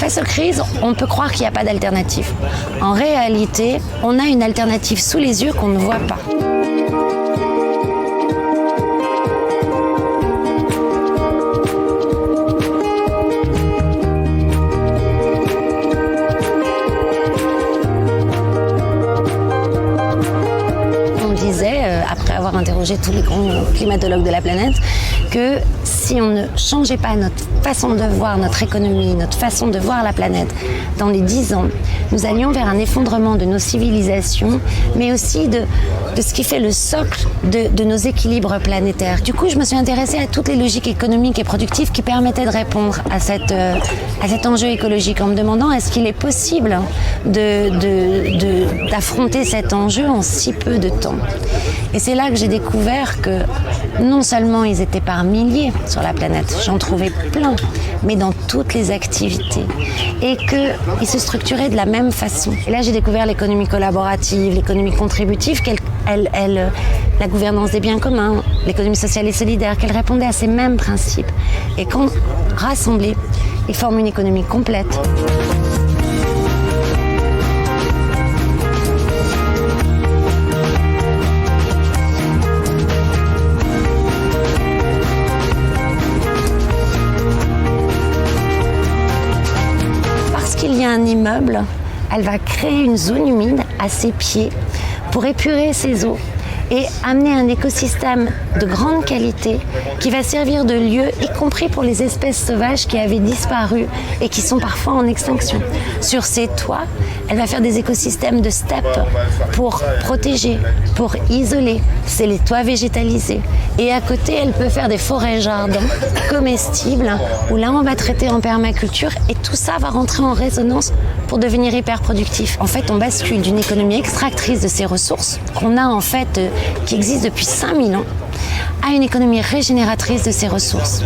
Face aux crises, on peut croire qu'il n'y a pas d'alternative. En réalité, on a une alternative sous les yeux qu'on ne voit pas. Après avoir interrogé tous les grands climatologues de la planète, que si on ne changeait pas notre façon de voir notre économie, notre façon de voir la planète, dans les 10 ans, nous allions vers un effondrement de nos civilisations, mais aussi de ce qui fait le socle de nos équilibres planétaires. Du coup, je me suis intéressée à toutes les logiques économiques et productives qui permettaient de répondre à cet enjeu écologique, en me demandant est-ce qu'il est possible d'affronter cet enjeu en si peu de temps. Et c'est là que j'ai découvert que non seulement ils étaient par milliers sur la planète, j'en trouvais plein, mais dans toutes les activités, et qu'ils se structuraient de la même façon. Et là, j'ai découvert l'économie collaborative, l'économie contributive, la gouvernance des biens communs, l'économie sociale et solidaire, qu'elle répondait à ces mêmes principes. Et quand rassemblés, ils forment une économie complète. Qu'il y a un immeuble, elle va créer une zone humide à ses pieds pour épurer ses eaux et amener un écosystème de grande qualité qui va servir de lieu, y compris pour les espèces sauvages qui avaient disparu et qui sont parfois en extinction. Sur ses toits, elle va faire des écosystèmes de steppe pour protéger, pour isoler. C'est les toits végétalisés. Et à côté, elle peut faire des forêts-jardins comestibles où là, on va traiter en permaculture et tout ça va rentrer en résonance pour devenir hyper productif. En fait, on bascule d'une économie extractrice de ces ressources qu'on a en fait, qui existe depuis 5000 ans, à une économie régénératrice de ces ressources.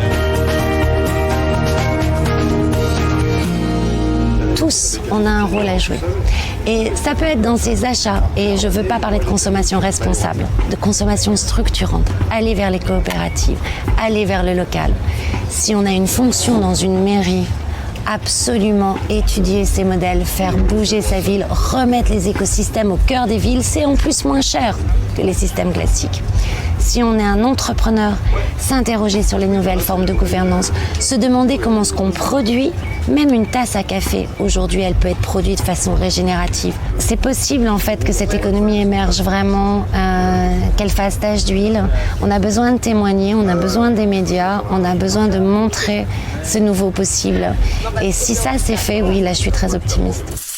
Tous, on a un rôle à jouer. Et ça peut être dans ses achats, et je ne veux pas parler de consommation responsable, de consommation structurante, aller vers les coopératives, aller vers le local. Si on a une fonction dans une mairie, absolument étudier ces modèles, faire bouger sa ville, remettre les écosystèmes au cœur des villes, c'est en plus moins cher que les systèmes classiques. Si on est un entrepreneur, s'interroger sur les nouvelles formes de gouvernance, se demander comment ce qu'on produit, même une tasse à café, aujourd'hui elle peut être produite de façon régénérative. C'est possible en fait que cette économie émerge vraiment, qu'elle fasse tache d'huile. On a besoin de témoigner, on a besoin des médias, on a besoin de montrer ce nouveau possible. Et si ça c'est fait, oui, là je suis très optimiste.